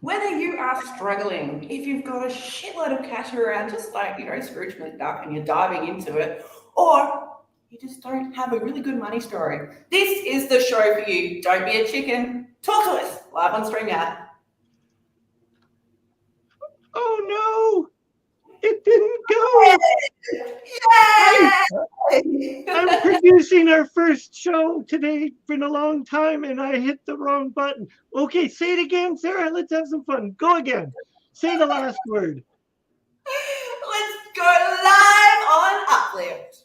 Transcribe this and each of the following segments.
Whether you are struggling, if you've got a shitload of cash around, just like, Scrooge McDuck, and you're diving into it, or you just don't have a really good money story, this is the show for you. Don't be a chicken. Talk to us live on StreamYard. Oh no, it didn't go. I'm producing our first show today in a long time, and I hit the wrong button. Okay, say it again, Sarah. Let's have some fun. Go again. Say the last word. Let's go live on Uplift.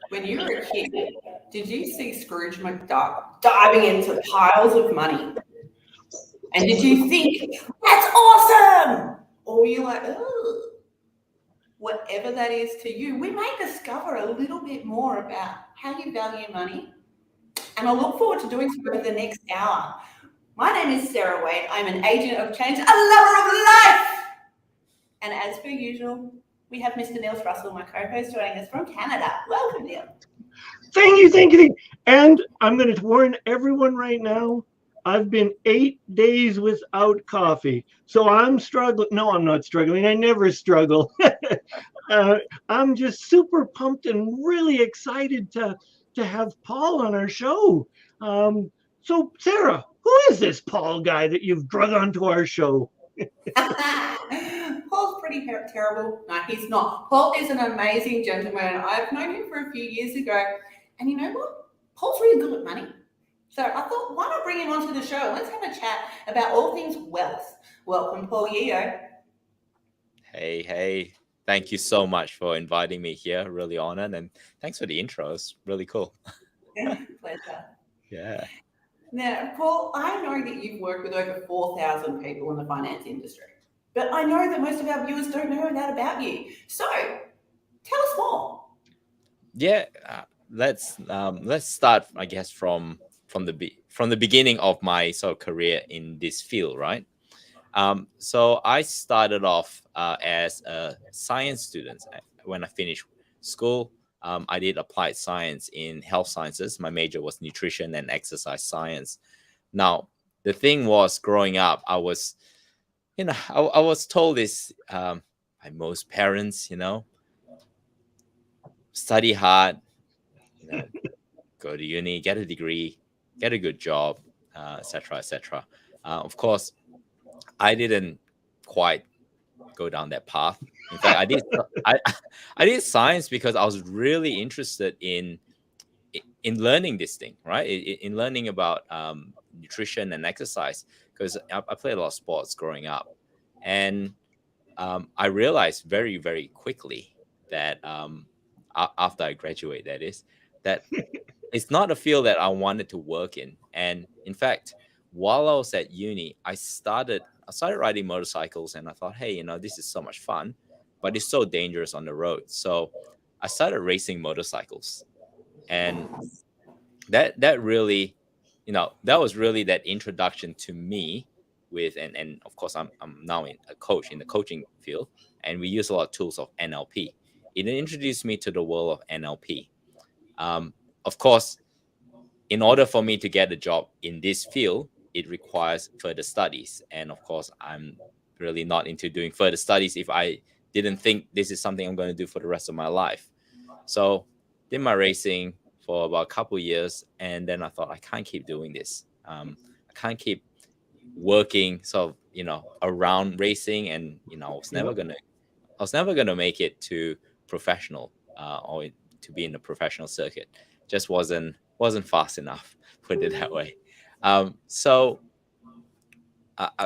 When you were a kid, did you see Scrooge McDuck diving into piles of money? And did you think, that's awesome? Or were you like, oh, whatever that is to you? We may discover a little bit more about how you value money. And I look forward to doing so over the next hour. My name is Sarah Wade. I'm an agent of change, a lover of life. And as per usual, we have Mr. Neil Thrussell, my co-host, joining us from Canada. Welcome, Neil. Thank you. And I'm going to warn everyone right now, I've been 8 days without coffee. So I'm struggling. No, I'm not struggling. I never struggle. I'm just super pumped and really excited to have Paul on our show. So, Sarah, who is this Paul guy that you've drug onto our show? Paul's pretty terrible. No, he's not. Paul is an amazing gentleman. I've known him for a few years ago. And you know what? Paul's really good at money. So I thought, why not bring him onto the show? Let's have a chat about all things wealth. Welcome, Paul Yeo. Hey. Thank you so much for inviting me here. Really honored. And thanks for the intro. It's really cool. Yeah, pleasure. Yeah. Now, Paul, I know that you've worked with over 4,000 people in the finance industry, but I know that most of our viewers don't know that about you. So, tell us more. Yeah, let's start, I guess, from the beginning of my sort of career in this field, right? So I started off as a science student. When I finished school, I did applied science in health sciences. My major was nutrition and exercise science. Now, the thing was, growing up, I was told this by most parents, study hard, go to uni, get a degree, get a good job, etc., etc. Of course, I didn't quite go down that path. In fact, I did science because I was really interested in learning this thing, right? In learning about nutrition and exercise, because I played a lot of sports growing up, and I realized very, very quickly that after I graduate, that is, that it's not a field that I wanted to work in. And in fact, while I was at uni, I started riding motorcycles, and I thought, hey, this is so much fun, but it's so dangerous on the road. So I started racing motorcycles, and that really, that was really that introduction to me with, and of course, I'm now a coach in the coaching field, and we use a lot of tools of NLP. It introduced me to the world of NLP. Of course, in order for me to get a job in this field, it requires further studies. And of course, I'm really not into doing further studies if I didn't think this is something I'm going to do for the rest of my life. So did my racing for about a couple of years. And then I thought, I can't keep doing this. I can't keep working sort of, around racing. And, I was never going to make it to professional or to be in the professional circuit. Just wasn't fast enough, put it that way. So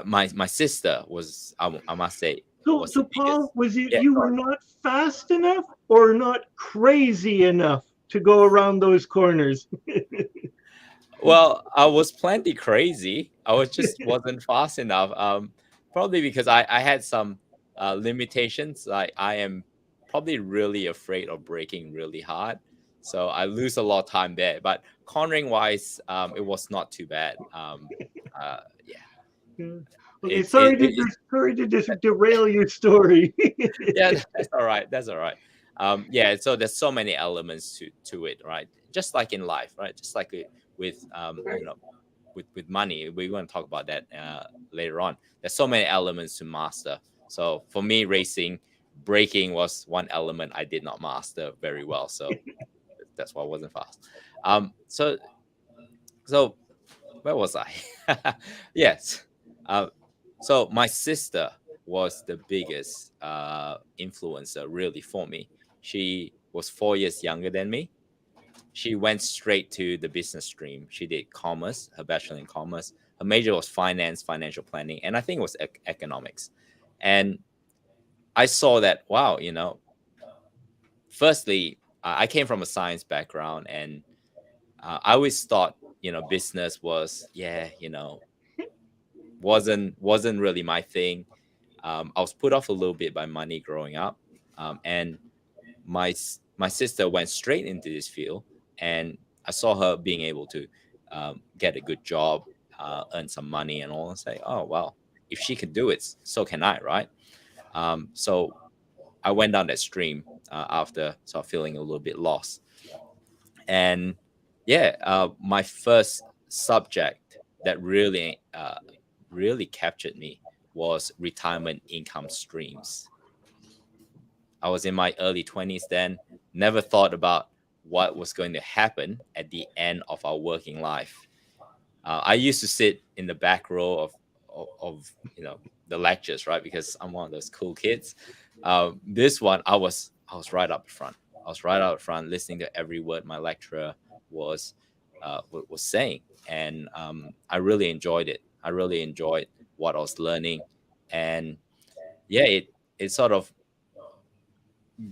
my sister was, I must say. So Paul, was it Yeah, you were not fast enough or not crazy enough to go around those corners? Well, I was plenty crazy. I was just wasn't fast enough. Probably because I had some limitations. Like I am probably really afraid of braking really hard, so I lose a lot of time there. But cornering wise, it was not too bad. Yeah. Yeah. Okay, sorry to just derail your story. Yeah, that's all right. That's all right. Yeah, so there's so many elements to it, right? Just like in life, right? Just like with with money, we're going to talk about that later on. There's so many elements to master. So for me, racing, braking was one element I did not master very well. So that's why I wasn't fast. So where was I? Yes. So my sister was the biggest influencer really for me. She was 4 years younger than me. She went straight to the business stream. She did commerce, her bachelor in commerce. Her major was finance, financial planning, and I think it was economics. And I saw that, wow, firstly, I came from a science background, and I always thought, business was, wasn't really my thing. I was put off a little bit by money growing up, and my sister went straight into this field, and I saw her being able to get a good job, earn some money, and all, and say, "Oh well, if she can do it, so can I, right?" So I went down that stream after sort of feeling a little bit lost, and my first subject that really captured me was retirement income streams. I was in my early 20s then, never thought about what was going to happen at the end of our working life. I used to sit in the back row of the lectures, right? Because I'm one of those cool kids. This one, I was right up front. I was right out front, listening to every word my lecturer was saying, and I really enjoyed it. I really enjoyed what I was learning, and it sort of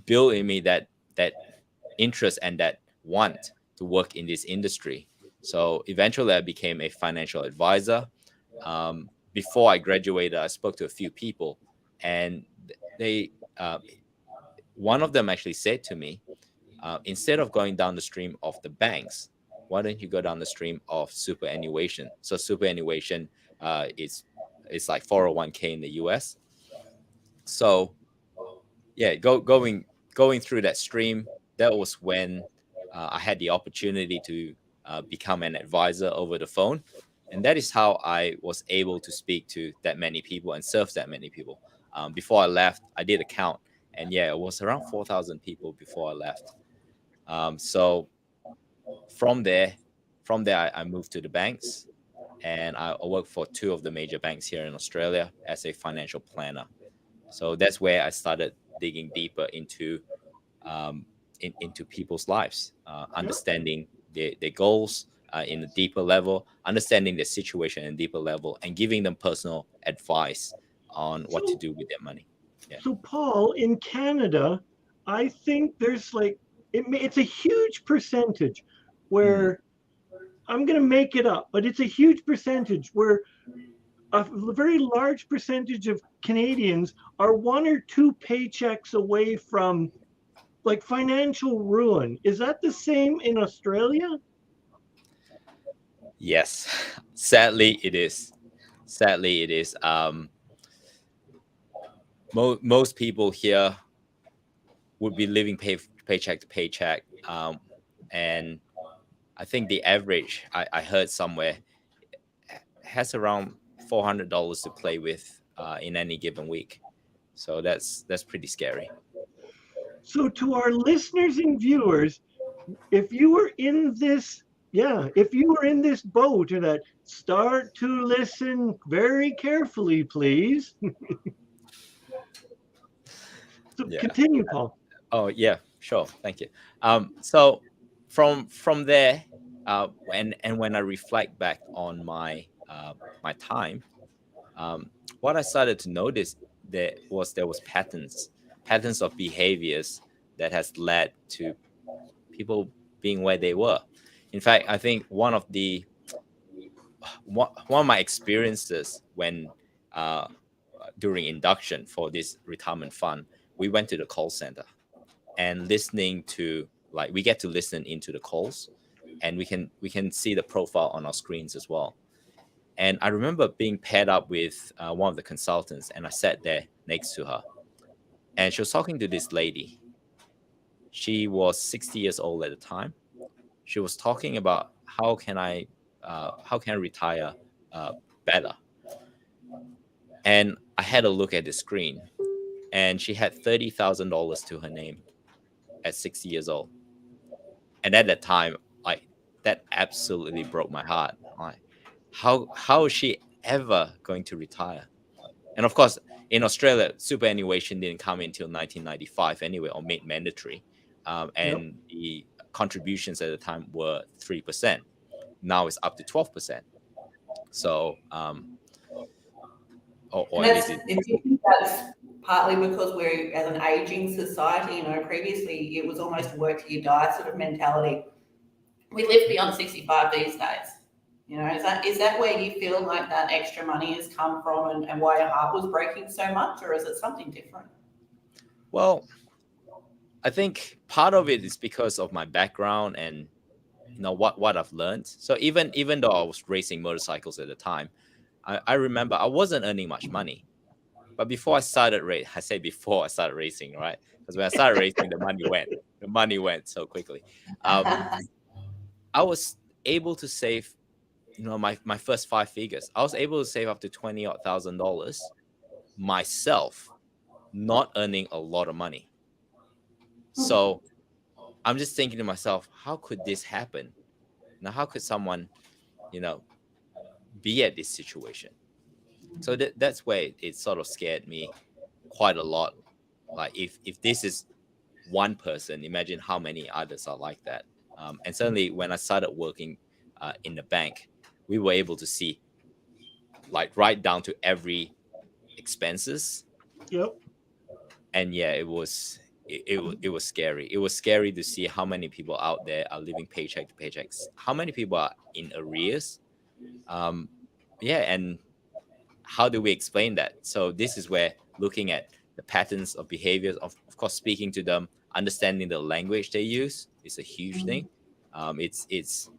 built in me that interest and that want to work in this industry. So eventually I became a financial advisor. Before I graduated, I spoke to a few people, and they one of them actually said to me, instead of going down the stream of the banks, why don't you go down the stream of superannuation? So superannuation is like 401k in the US. So going through that stream, that was when I had the opportunity to become an advisor over the phone. And that is how I was able to speak to that many people and serve that many people. Before I left, I did a count, and it was around 4,000 people before I left. So from there, I moved to the banks, and I worked for two of the major banks here in Australia as a financial planner. So that's where I started digging deeper into people's lives, understanding their goals in a deeper level, understanding their situation in a deeper level, and giving them personal advice on what to do with their money. Yeah. So Paul, in Canada, I think there's like it's a huge percentage where I'm going to make it up, but it's a huge percentage where a very large percentage of Canadians are 1 or 2 paychecks away from like financial ruin. Is that the same in Australia? Yes, sadly it is. Most people here would be living paycheck to paycheck, and I think the average I heard somewhere has around $400 to play with in any given week. So that's pretty scary. So to our listeners and viewers, if you were in this boat, that start to listen very carefully, please. So continue, Paul. Oh yeah, sure. Thank you. So from there, when I reflect back on my my time, what I started to notice there was patterns of behaviors that has led to people being where they were. In fact, I think one of my experiences when during induction for this retirement fund, we went to the call center and listening to, like, we get to listen into the calls, and we can see the profile on our screens as well. And I remember being paired up with one of the consultants, and I sat there next to her, and she was talking to this lady. She was 60 years old at the time. She was talking about how can I retire better. And I had a look at the screen, and she had $30,000 to her name at 60 years old. And at that time, that absolutely broke my heart. Like, how is she ever going to retire? And of course, in Australia, superannuation didn't come until 1995 anyway, or made mandatory. And the contributions at the time were 3%. Now it's up to 12%. So, do you think that's partly because we're, as an aging society, previously it was almost work till you die sort of mentality. We live beyond 65 these days. Is that where you feel like that extra money has come from, and why your heart was breaking so much, or is it something different? Well, I think part of it is because of my background and what I've learned. So even though I was racing motorcycles at the time, I remember I wasn't earning much money. But before I started racing, right? Because when I started racing, the money went so quickly. I was able to save, my first 5 figures. I was able to save up to $20,000 myself, not earning a lot of money. So I'm just thinking to myself, how could this happen? Now, how could someone, be at this situation? So that's where it sort of scared me quite a lot. Like, if this is one person, imagine how many others are like that. And certainly when I started working in the bank, we were able to see, like, right down to every expenses. Yep. And yeah, it was scary. It was scary to see how many people out there are living paycheck to paycheck. How many people are in arrears? And how do we explain that? So this is where looking at the patterns of behaviors, of course, speaking to them, understanding the language they use is a huge thing. It's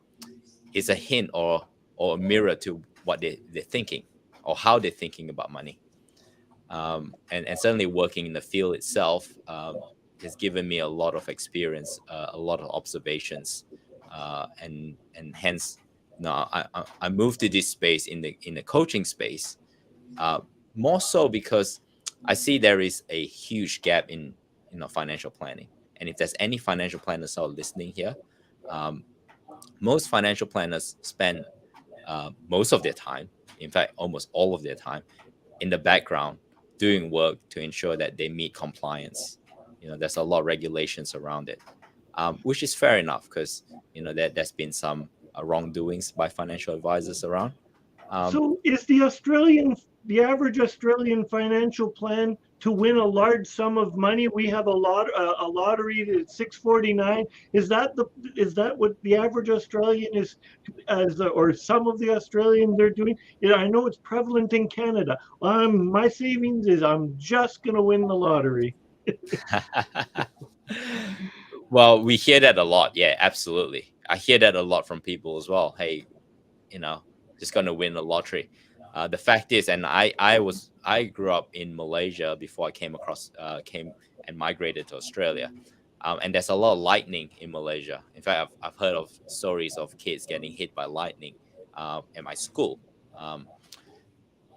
a hint or a mirror to what they're thinking, or how they're thinking about money. And certainly working in the field itself has given me a lot of experience, a lot of observations, and hence, I moved to this space in the coaching space, more so because I see there is a huge gap in financial planning. And if there's any financial planners out listening here, most financial planners spend most of their time, in fact, almost all of their time, in the background doing work to ensure that they meet compliance. There's a lot of regulations around it, which is fair enough, because there's been some wrongdoings by financial advisors around. So is the average Australian financial plan to win a large sum of money? We have a lottery at 649. Is that what the average Australian is, or some of the Australians are doing? I know it's prevalent in Canada. My savings is I'm just going to win the lottery. Well, we hear that a lot. Yeah, absolutely. I hear that a lot from people as well. Hey, just going to win the lottery. The fact is, and I grew up in Malaysia before I came and migrated to Australia. And there's a lot of lightning in Malaysia. In fact, I've heard of stories of kids getting hit by lightning at my school.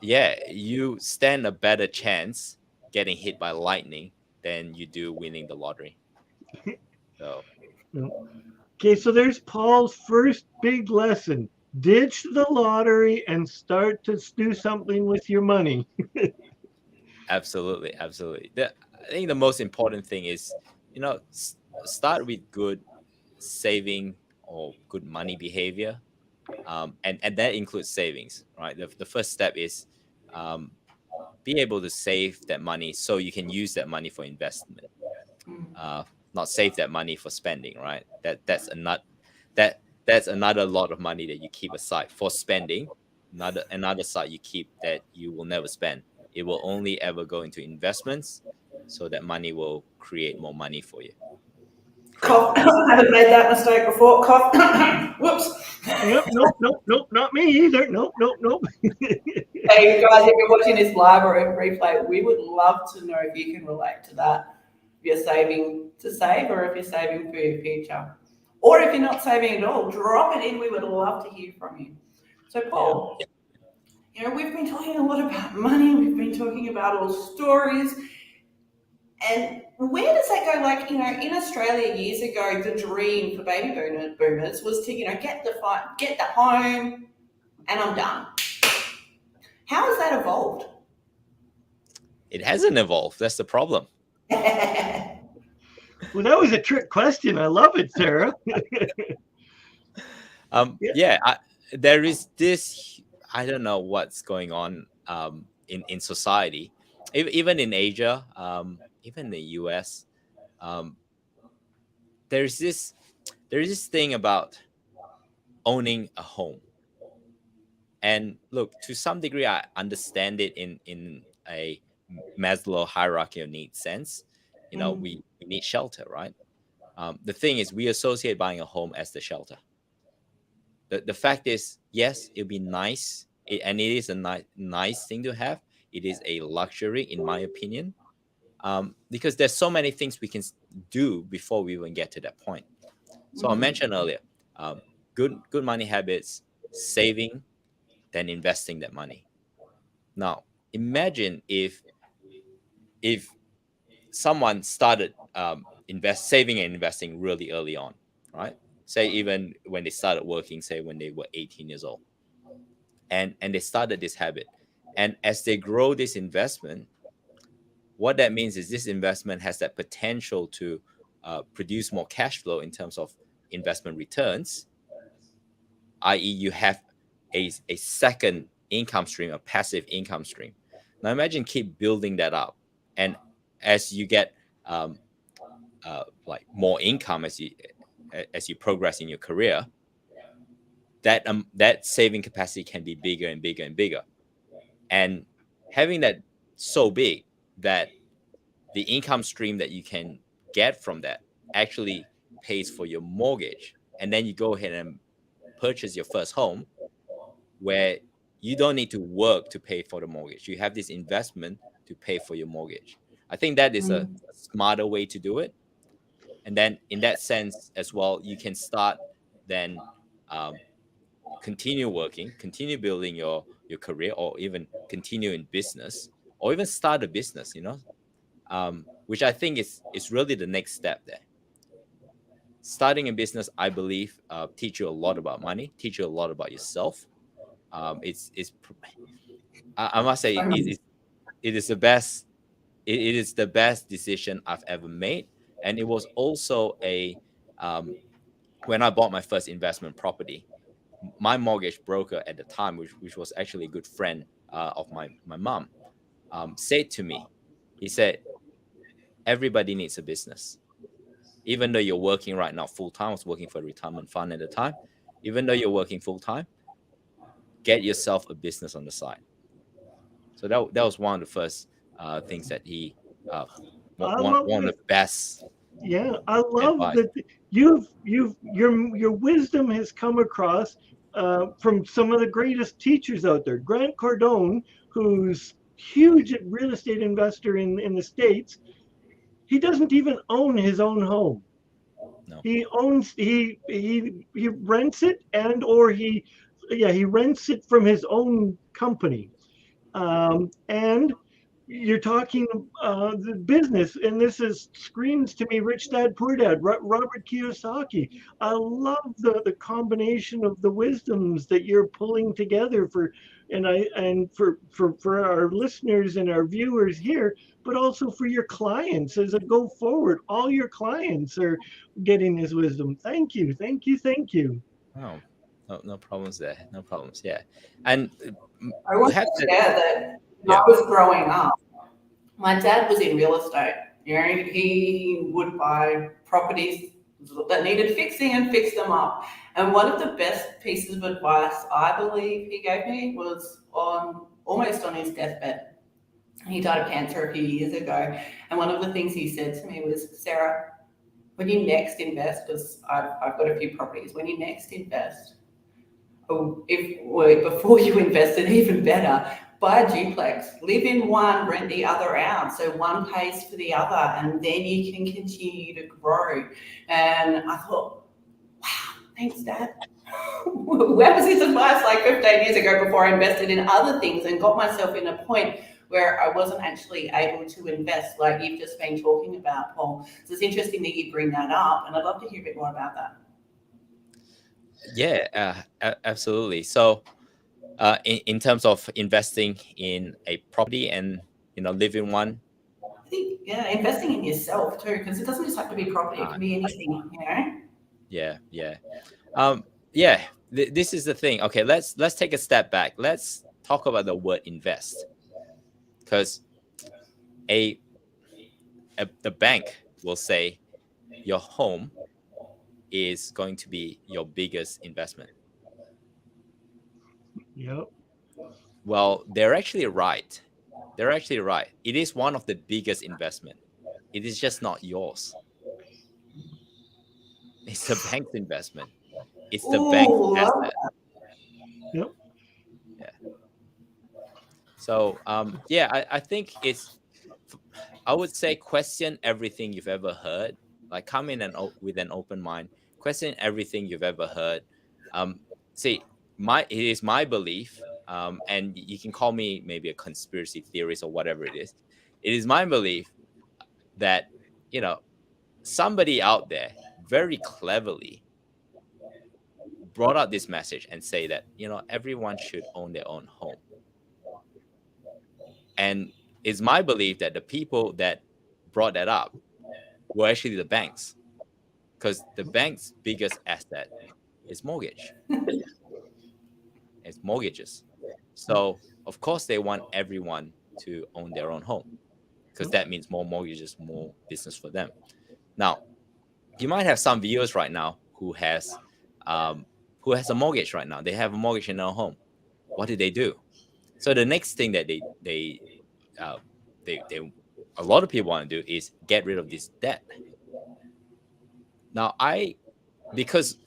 You stand a better chance getting hit by lightning than you do winning the lottery. So. Okay, so there's Paul's first big lesson. Ditch the lottery and start to do something with your money. Absolutely. I think the most important thing is, start with good saving or good money behavior. And that includes savings, right? The first step is be able to save that money so you can use that money for investment. Not save that money for spending, right? That's another lot of money that you keep aside for spending. Another side you keep that you will never spend. It will only ever go into investments, so that money will create more money for you. Cough. I haven't made that mistake before. Cough. Whoops. Nope, not me either. Nope. Hey guys, if you're watching this live or in replay, we would love to know if you can relate to that. If you're saving to save, or if you're saving for your future, or if you're not saving at all, drop it in. We would love to hear from you. So Paul, we've been talking a lot about money. We've been talking about all stories. And where does that go? Like, in Australia years ago, the dream for baby boomers was to, get the home, and I'm done. How has that evolved? It hasn't evolved. That's the problem. Well, that was a trick question. I love it, Sarah. There is this, I don't know what's going on in society, even in Asia, even in the US. There's this thing about owning a home. And look, to some degree, I understand it in a Maslow hierarchy of needs sense. We need shelter, right? The thing is, we associate buying a home as the shelter. The fact is, yes, it'll be nice, and it is a nice thing to have. It is a luxury, in my opinion, because there's so many things we can do before we even get to that point. So I mentioned earlier, good money habits, saving, then investing that money. Now, imagine if someone started saving and investing really early on, right? Say even when they started working, say when they were 18 years old, and they started this habit. And as they grow this investment, what that means is this investment has that potential to produce more cash flow in terms of investment returns, i.e. you have a second income stream, a passive income stream. Now imagine keep building that up, and as you get like more income as you progress in your career, that saving capacity can be bigger and bigger and bigger, and having that so big that the income stream that you can get from that actually pays for your mortgage, and then you go ahead and purchase your first home, where you don't need to work to pay for the mortgage. You have this investment to pay for your mortgage. I think that is a smarter way to do it. And then in that sense as well, you can start then continue working, continue building your career, or even continue in business, or even start a business, which I think is really the next step there. Starting a business, I believe, teach you a lot about money, teach you a lot about yourself. I must say it is the best. It is the best decision I've ever made, and it was also when I bought my first investment property, my mortgage broker at the time, which was actually a good friend of my mom, said to me, he said, everybody needs a business. Even though you're working right now full-time, I was working for a retirement fund at the time. Even though you're working full-time, get yourself a business on the side. So that was one of the first things that he one of the best. Yeah, I love advice. that your wisdom has come across from some of the greatest teachers out there. Grant Cardone, who's huge real estate investor in the States, he doesn't even own his own home. No. He rents it, he rents it from his own company. And you're talking the business, and this screams to me Rich Dad Poor Dad, Robert Kiyosaki. I love the combination of the wisdoms that you're pulling together for our listeners and our viewers here, but also for your clients as a go forward. All your clients are getting this wisdom. Thank you. Oh, no problems there. No problems. Yeah, and I want to share that when I was growing up, my dad was in real estate. You know, he would buy properties that needed fixing and fix them up. And one of the best pieces of advice I believe he gave me was almost on his deathbed. He died of cancer a few years ago. And one of the things he said to me was, Sarah, when you next invest, because I've got a few properties, when you next invest, before you invested, even better, buy a duplex, live in one, rent the other out. So one pays for the other, and then you can continue to grow. And I thought, wow, thanks, Dad. Where was his advice like 15 years ago before I invested in other things and got myself in a point where I wasn't actually able to invest like you've just been talking about, Paul. So it's interesting that you bring that up, and I'd love to hear a bit more about that. Yeah, absolutely. So in terms of investing in a property and, live in one. I think, yeah, investing in yourself too, because it doesn't just have to be property, it can be anything, Yeah. This is the thing. Okay, let's take a step back. Let's talk about the word invest, because the bank will say your home is going to be your biggest investment. Yep. Well, they're actually right. It is one of the biggest investment. It is just not yours. It's the bank's investment. It's the bank's asset. Yep. Yeah. So I think I would say question everything you've ever heard. Like, come in with an open mind. Question everything you've ever heard. It is my belief, and you can call me maybe a conspiracy theorist or whatever it is. It is my belief that, somebody out there very cleverly brought out this message and say that, everyone should own their own home. And it's my belief that the people that brought that up were actually the banks, because the bank's biggest asset is mortgage. It's mortgages. So of course they want everyone to own their own home, because that means more mortgages, more business for them. Now, you might have some viewers right now who has a mortgage right now. They have a mortgage in their home. What do? So the next thing that they a lot of people want to do is get rid of this debt. Now, because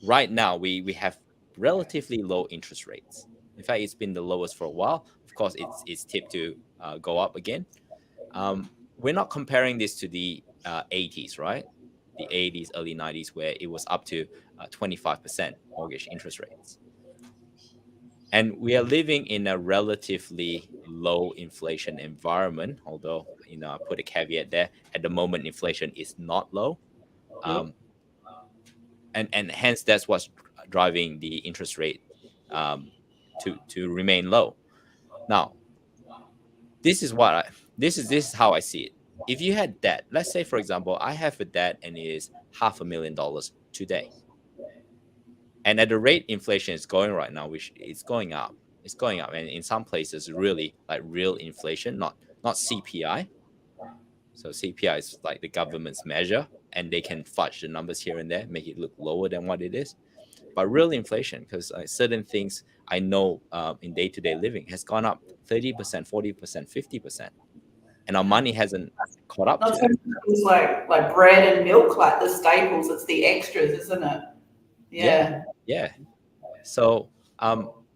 right now we have relatively low interest rates. In fact, it's been the lowest for a while. Of course, it's tipped to go up again. We're not comparing this to the 80s, right? The 80s, early 90s, where it was up to 25% mortgage interest rates. And we are living in a relatively low inflation environment, although, I put a caveat there. At the moment, inflation is not low. And hence that's what's driving the interest rate to remain low. Now, this is how I see it. If you had debt, let's say, for example, I have a debt and it is $500,000 today. And at the rate inflation is going right now, which is going up. It's going up. And in some places, really like real inflation, not CPI. So CPI is like the government's measure, and they can fudge the numbers here and there, make it look lower than what it is. But real inflation, because certain things I know in day-to-day living has gone up 30%, 40%, 50%. And our money hasn't caught up to that. It's like bread and milk, like the staples. It's the extras, isn't it? Yeah. So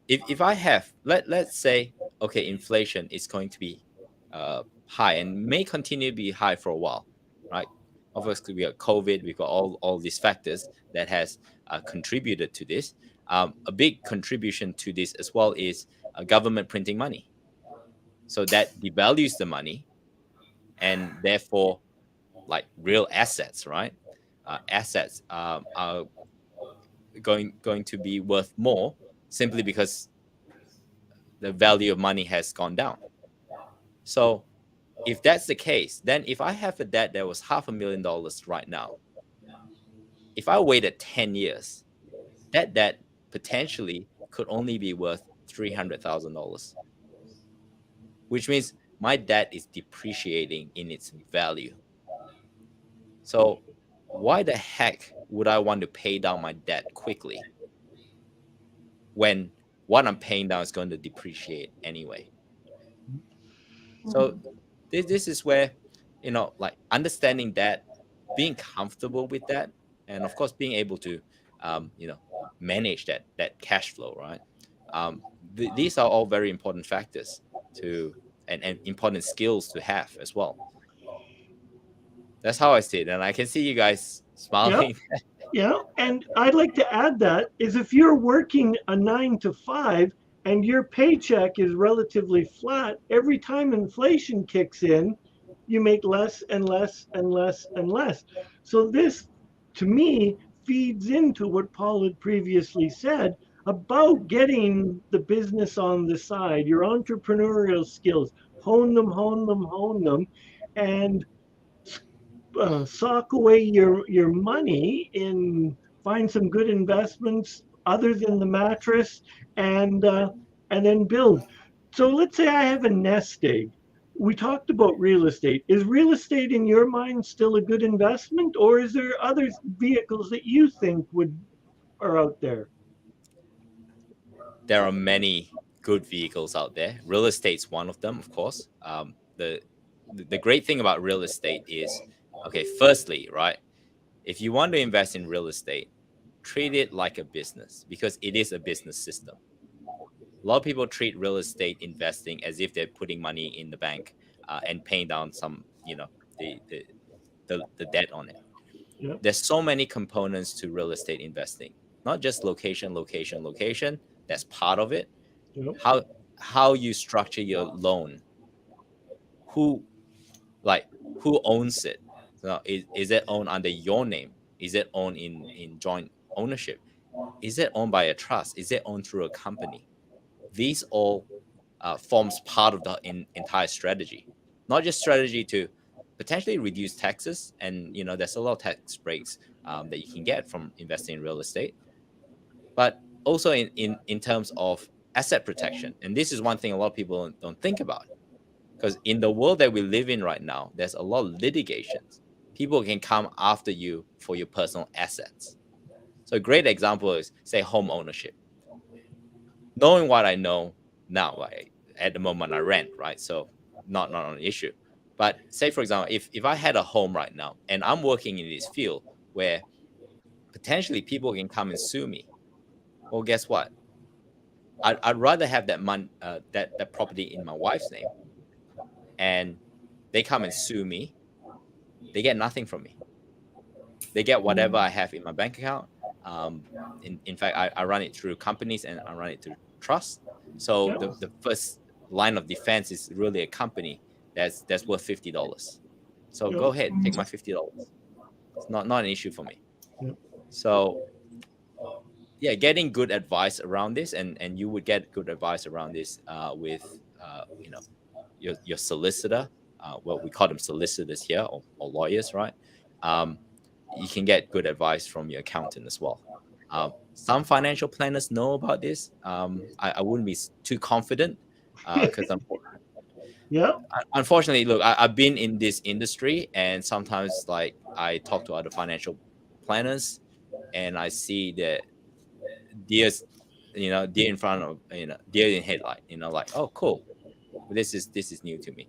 if I have, let's say, okay, inflation is going to be high and may continue to be high for a while, right? Obviously, we got COVID, we've got all these factors that has contributed to this. A big contribution to this as well is government printing money. So that devalues the money, and therefore, like real assets, right? Assets are going to be worth more simply because the value of money has gone down. So if that's the case, then if I have a debt that was $500,000 right now, if I waited 10 years, that debt potentially could only be worth $300,000. which means my debt is depreciating in its value. So why the heck would I want to pay down my debt quickly when what I'm paying down is going to depreciate anyway? So this is where, like understanding that, being comfortable with that, and of course being able to, manage that cash flow, right? These are all very important factors to, and important skills to have as well. That's how I see it, and I can see you guys smiling. Yeah, and I'd like to add that is if you're working a 9 to 5 and your paycheck is relatively flat, every time inflation kicks in, you make less and less and less and less. So this, to me, feeds into what Paul had previously said about getting the business on the side, your entrepreneurial skills, hone them, and sock away your money in, find some good investments other than the mattress, and then build. So let's say I have a nest egg. We talked about real estate. Is real estate in your mind still a good investment, or is there other vehicles that you think are out there? There are many good vehicles out there. Real estate's one of them, of course. The great thing about real estate is, okay, firstly, right, if you want to invest in real estate, treat it like a business, because it is a business system. A lot of people treat real estate investing as if they're putting money in the bank and paying down some, the debt on it. Yeah. There's so many components to real estate investing, not just location. That's part of it. Yeah. How you structure your loan, who owns it? So is it owned under your name? Is it owned in joint ownership? Is it owned by a trust? Is it owned through a company? These all forms part of the entire strategy, not just strategy to potentially reduce taxes. And there's a lot of tax breaks that you can get from investing in real estate, but also in terms of asset protection. And this is one thing a lot of people don't think about, because in the world that we live in right now, there's a lot of litigations. People can come after you for your personal assets. So a great example is, say, home ownership. Knowing what I know now, at the moment I rent, right? So not an issue. But say, for example, if I had a home right now and I'm working in this field where potentially people can come and sue me, well, guess what? I'd rather have that property in my wife's name, and they come and sue me. They get nothing from me. They get whatever I have in my bank account. In fact, I run it through companies and I run it through trust. So the first line of defense is really a company that's worth $50. So go ahead, take my $50. It's not an issue for me. So yeah, getting good advice around this, and you would get good advice around this with your solicitor. Well, we call them solicitors here, or lawyers, right? You can get good advice from your accountant as well. Some financial planners know about this. I wouldn't be too confident because unfortunately, look, I've been in this industry, and sometimes like I talk to other financial planners, and I see that deer in front of deer in headlight. Like, oh, cool, this is new to me.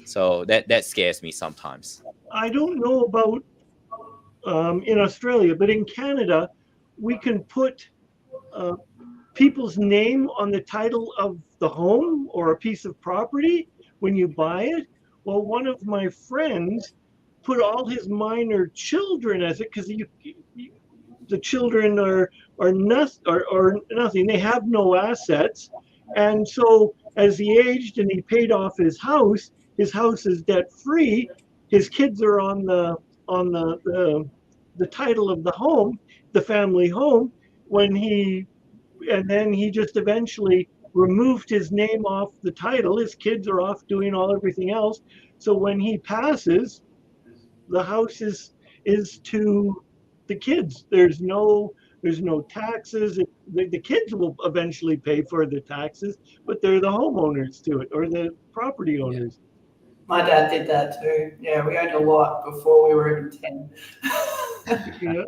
So that scares me sometimes. I don't know about in Australia, but in Canada, we can put people's name on the title of the home or a piece of property when you buy it. Well, one of my friends put all his minor children as it, because the children are nothing. They have no assets, and so as he aged and he paid off his house is debt free. His kids are on the title of the home, the family home. And then he just eventually removed his name off the title. His kids are off doing everything else. So when he passes, the house is to the kids. There's no There's no taxes. The kids will eventually pay for the taxes, but they're the homeowners to it or the property owners. My dad did that too. Yeah, we owned a lot before we were even 10. Yeah.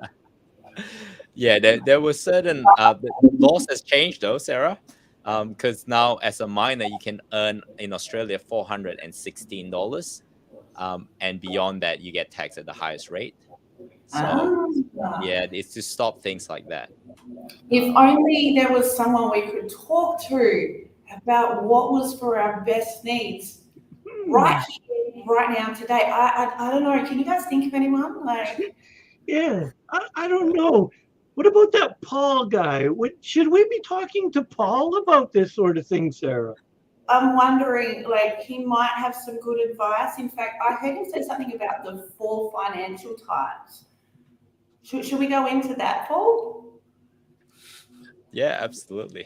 Yeah, there was certain the laws has changed though, Sarah, because now as a minor you can earn in Australia $416, and beyond that you get taxed at the highest rate. So yeah, it's to stop things like that. If only there was someone we could talk to about what was for our best needs right here, right now, today. I don't know. Can you guys think of anyone? Like, Yeah, I don't know. What about that Paul guy? Should we be talking to Paul about this sort of thing, Sarah? I'm wondering, like, he might have some good advice. In fact, I heard him say something about the 4 financial types. Should we go into that, Paul? Yeah, absolutely.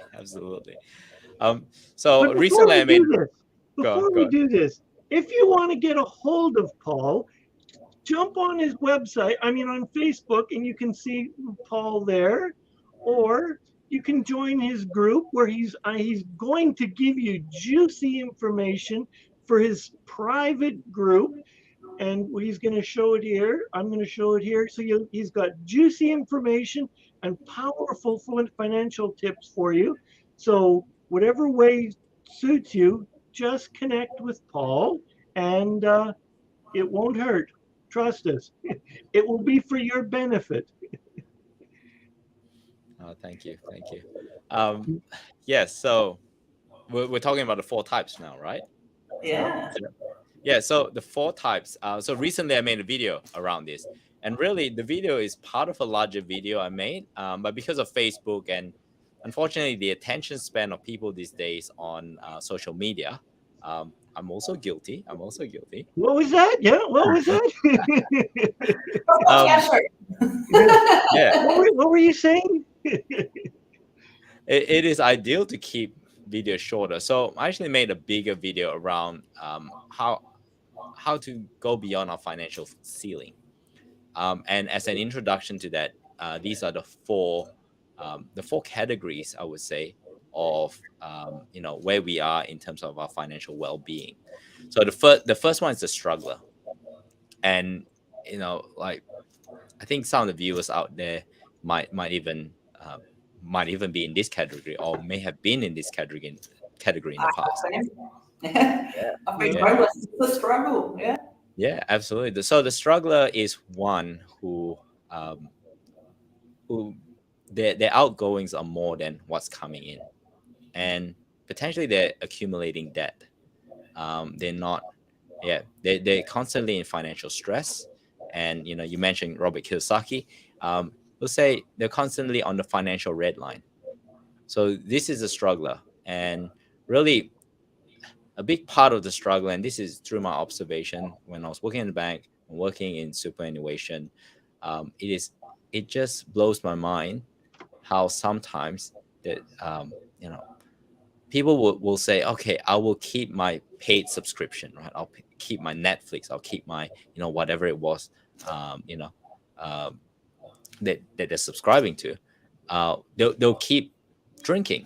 So recently, before we do this, if you want to get a hold of Paul, jump on his website. I mean, on Facebook, and you can see Paul there, or you can join his group where he's going to give you juicy information for his private group. And he's going to show it here. I'm going to show it here. So he's got juicy information and powerful financial tips for you. So whatever way suits you, just connect with Paul, and it won't hurt. Trust us. It will be for your benefit. Oh, thank you. Yes, so we're talking about the 4 types now, right? Yeah. Yeah, so the 4 types. So recently I made a video around this, and really the video is part of a larger video I made, but because of Facebook and unfortunately the attention span of people these days on social media, I'm also guilty. What was that? Yeah, what was that? Yeah. What were you saying? It is ideal to keep videos shorter. So I actually made a bigger video around how to go beyond our financial ceiling. And as an introduction to that, these are the four categories, I would say, of where we are in terms of our financial well-being. So the first one is the struggler, and like I think some of the viewers out there might even be in this category, or may have been in this category in the past. I've been homeless. It's a struggle. Yeah. Yeah, absolutely. So the struggler is one who their outgoings are more than what's coming in, and potentially they're accumulating debt. They're constantly in financial stress, and you mentioned Robert Kiyosaki. We'll say they're constantly on the financial red line. So this is a struggler, and really a big part of the struggle, and this is through my observation when I was working in the bank and working in superannuation, it just blows my mind how sometimes that people will say, okay, I will keep my paid subscription, right? I'll keep my Netflix, I'll keep my whatever it was that they're subscribing to. They'll keep drinking.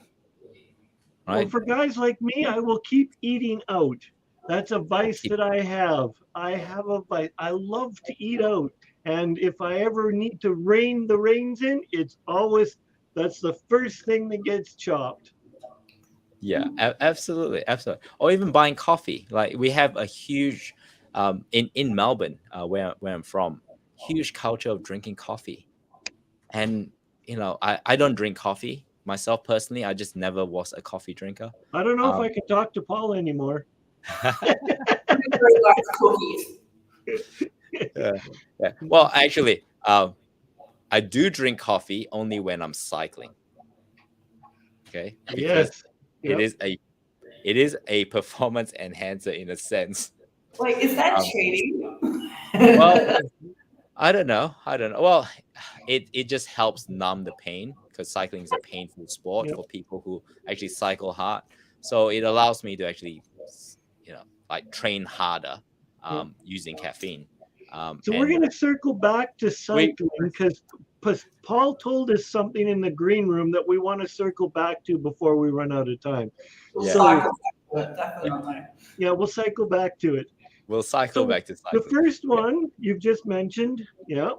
Right? Well, for guys like me, I will keep eating out. That's a vice that I have. I have a vice. I love to eat out. And if I ever need to rein the reins in, that's the first thing that gets chopped. Yeah, absolutely. Or even buying coffee. Like we have a huge, in Melbourne, where I'm from, huge culture of drinking coffee. And, I don't drink coffee. Myself personally, I just never was a coffee drinker. I don't know if I can talk to Paul anymore. Yeah. Well, actually, I do drink coffee only when I'm cycling. Okay. Because yes. It is a performance enhancer in a sense. Wait, is that cheating? Well, I don't know. Well, it just helps numb the pain, because cycling is a painful sport for people who actually cycle hard. So it allows me to actually, train harder using caffeine. So we're going to circle back to cycling because Paul told us something in the green room that we want to circle back to before we run out of time. We'll So, cycle back to it, definitely. Yeah, we'll cycle back to it. We'll cycle back to cycling. The first one you've just mentioned, yeah.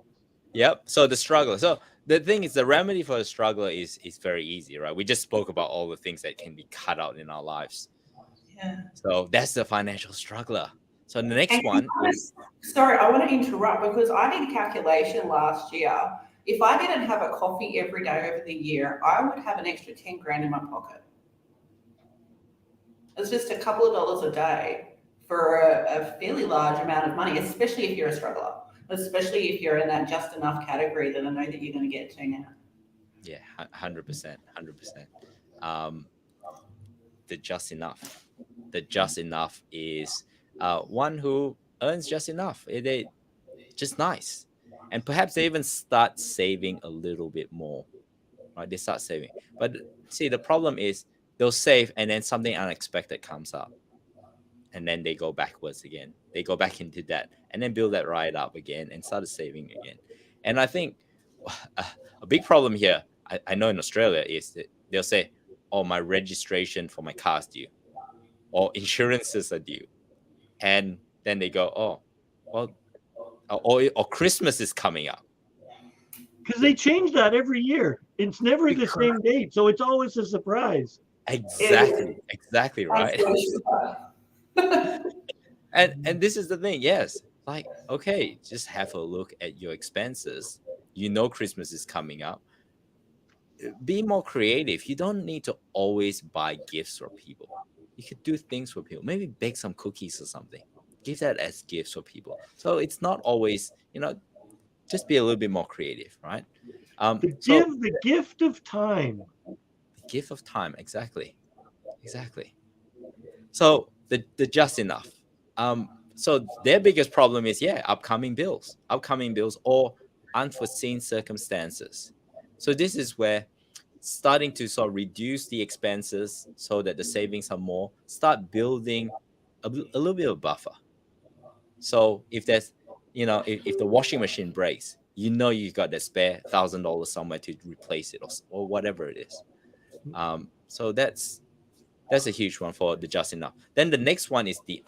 Yep. So the struggler. So the thing is, the remedy for the struggler is very easy, right? We just spoke about all the things that can be cut out in our lives. Yeah. So that's the financial struggler. So the next one is... Sorry, I want to interrupt because I did a calculation last year. If I didn't have a coffee every day over the year, I would have an extra 10 grand in my pocket. It's just a couple of dollars a day for a fairly large amount of money, especially if you're a struggler, especially if you're in that just enough category that I know that you're going to get to now. Yeah, 100%, 100%. The just enough. The just enough is one who earns just enough. They just nice. And perhaps they even start saving a little bit more, right? They start saving. But see, the problem is they'll save and then something unexpected comes up. And then they go backwards again. They go back into debt and then build that right up again and start saving again. And I think a big problem here, I know in Australia, is that they'll say, oh, my registration for my car is due, or insurances are due. And then they go, oh, well, or Christmas is coming up. Because they change that every year. It's never the same date, so it's always a surprise. Exactly right. and this is the thing, yes. Like, okay, just have a look at your expenses. You know Christmas is coming up. Be more creative. You don't need to always buy gifts for people. You could do things for people. Maybe bake some cookies or something. Give that as gifts for people. So it's not always, just be a little bit more creative, right? The gift of time. The gift of time, exactly. So the just enough. So their biggest problem is, upcoming bills or unforeseen circumstances. So this is where starting to sort of reduce the expenses so that the savings are more, start building a little bit of buffer. So if there's, if the washing machine breaks, you got that spare $1,000 somewhere to replace it or whatever it is. So that's a huge one for the just enough. Then the next one is the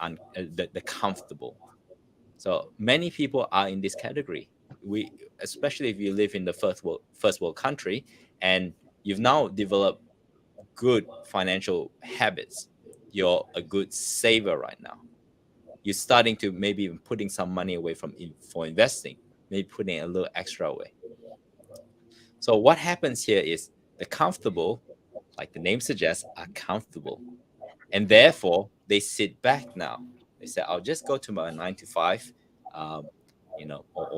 comfortable. So many people are in this category. Especially if you live in the first world country and you've now developed good financial habits. You're a good saver right now. You're starting to maybe even putting some money away for investing, maybe putting a little extra away. So what happens here is the comfortable, like the name suggests, are comfortable. And therefore, they sit back now. They say, I'll just go to my 9 to 5, or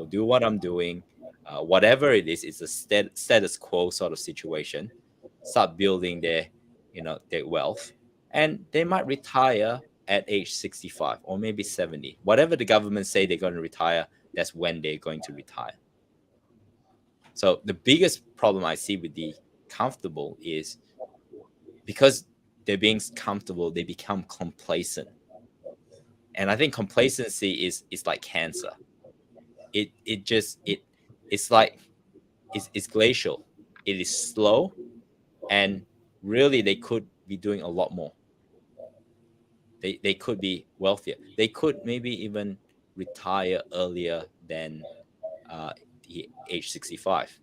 do what I'm doing. Whatever it is, it's a status quo sort of situation. Start building their wealth. And they might retire at age 65 or maybe 70. Whatever the government say they're going to retire, that's when they're going to retire. So the biggest problem I see with the comfortable is because they're being comfortable, they become complacent. And I think complacency is like cancer. It's glacial. It is slow, and really they could be doing a lot more. They could be wealthier. They could maybe even retire earlier than the age 65.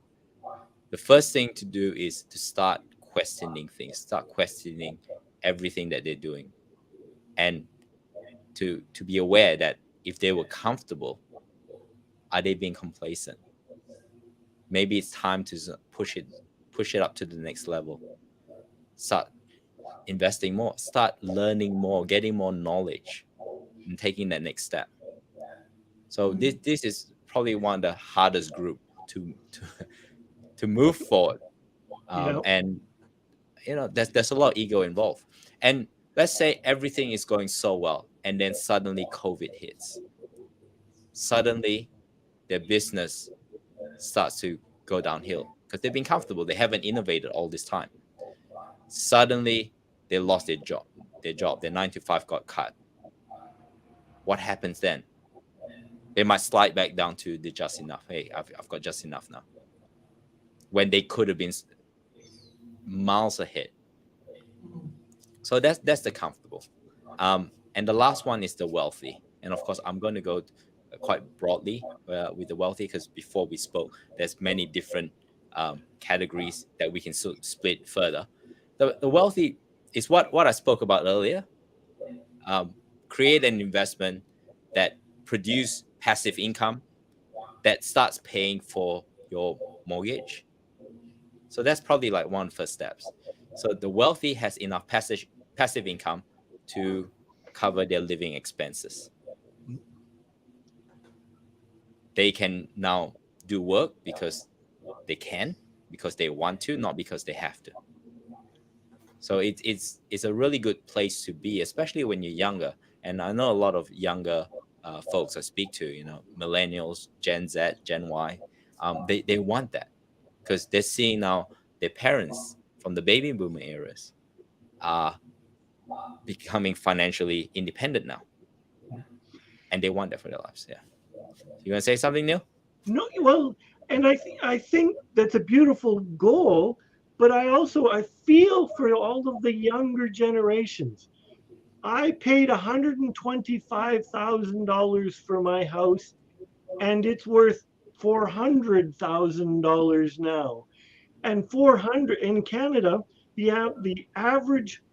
The first thing to do is to start questioning things, start questioning everything that they're doing, and to be aware that if they were comfortable, are they being complacent? Maybe it's time to push it up to the next level. Start investing more, start learning more, getting more knowledge, and taking that next step. So this is probably one of the hardest group to move forward. And there's a lot of ego involved. And let's say everything is going so well, and then suddenly COVID hits. Suddenly, their business starts to go downhill because they've been comfortable. They haven't innovated all this time. Suddenly, they lost their job. Their 9 to 5 got cut. What happens then? It might slide back down to the just enough. Hey, I've got just enough now. When they could have been miles ahead. So that's the comfortable. And the last one is the wealthy. And of course, I'm going to go quite broadly with the wealthy, because before we spoke, there's many different categories that we can split further. The wealthy is what I spoke about earlier. Create an investment that produce passive income that starts paying for your mortgage. So that's probably like one first steps. So the wealthy has enough passive income to cover their living expenses. They can now do work because they can, because they want to, not because they have to. So it's a really good place to be, especially when you're younger. And I know a lot of younger folks I speak to, you know, millennials, Gen Z, Gen Y, they want that because they're seeing now their parents from the baby boomer eras are becoming financially independent now, and they want that for their lives. Yeah. You want to say something, Neil? No, well, and I think that's a beautiful goal, but I feel for all of the younger generations. I paid $125,000 for my house, and it's worth $400,000 now. And 400 in Canada, the average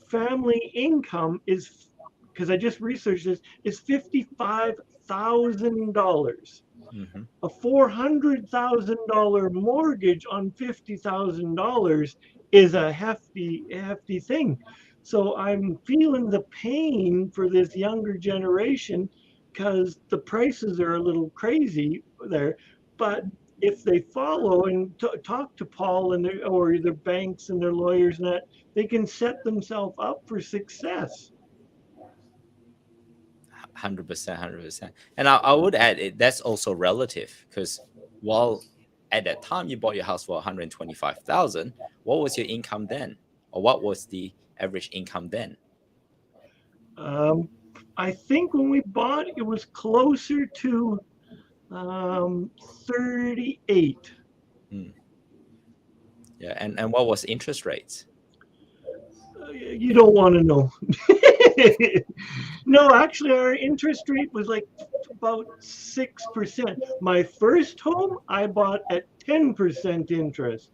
family income is, because I just researched this, is $55,000. Mm-hmm. A $400,000 mortgage on $50,000 is a hefty thing. So I'm feeling the pain for this younger generation because the prices are a little crazy there. But if they follow and talk to Paul and or their banks and their lawyers and that, they can set themselves up for success. 100%. And I would add that's also relative, because while at that time you bought your house for 125,000, what was your income then, or what was the average income then? I think when we bought it was closer to 38. Yeah, and what was interest rates? You don't want to know. No, actually, our interest rate was like about 6%. My first home I bought at 10% interest.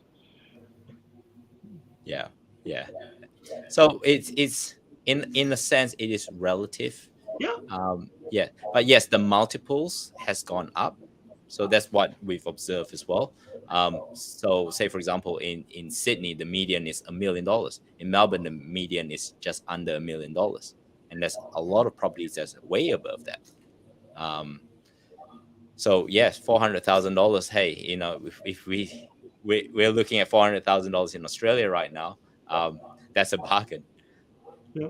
Yeah. So it's in a sense it is relative. Yeah. Yeah, but yes, the multiples has gone up. So that's what we've observed as well. So say, for example, in Sydney, the median is $1 million. In Melbourne, the median is just under $1 million. And there's a lot of properties that's way above that. So yes, $400,000. Hey, you know, if we're looking at $400,000 in Australia right now, that's a bargain. Yeah.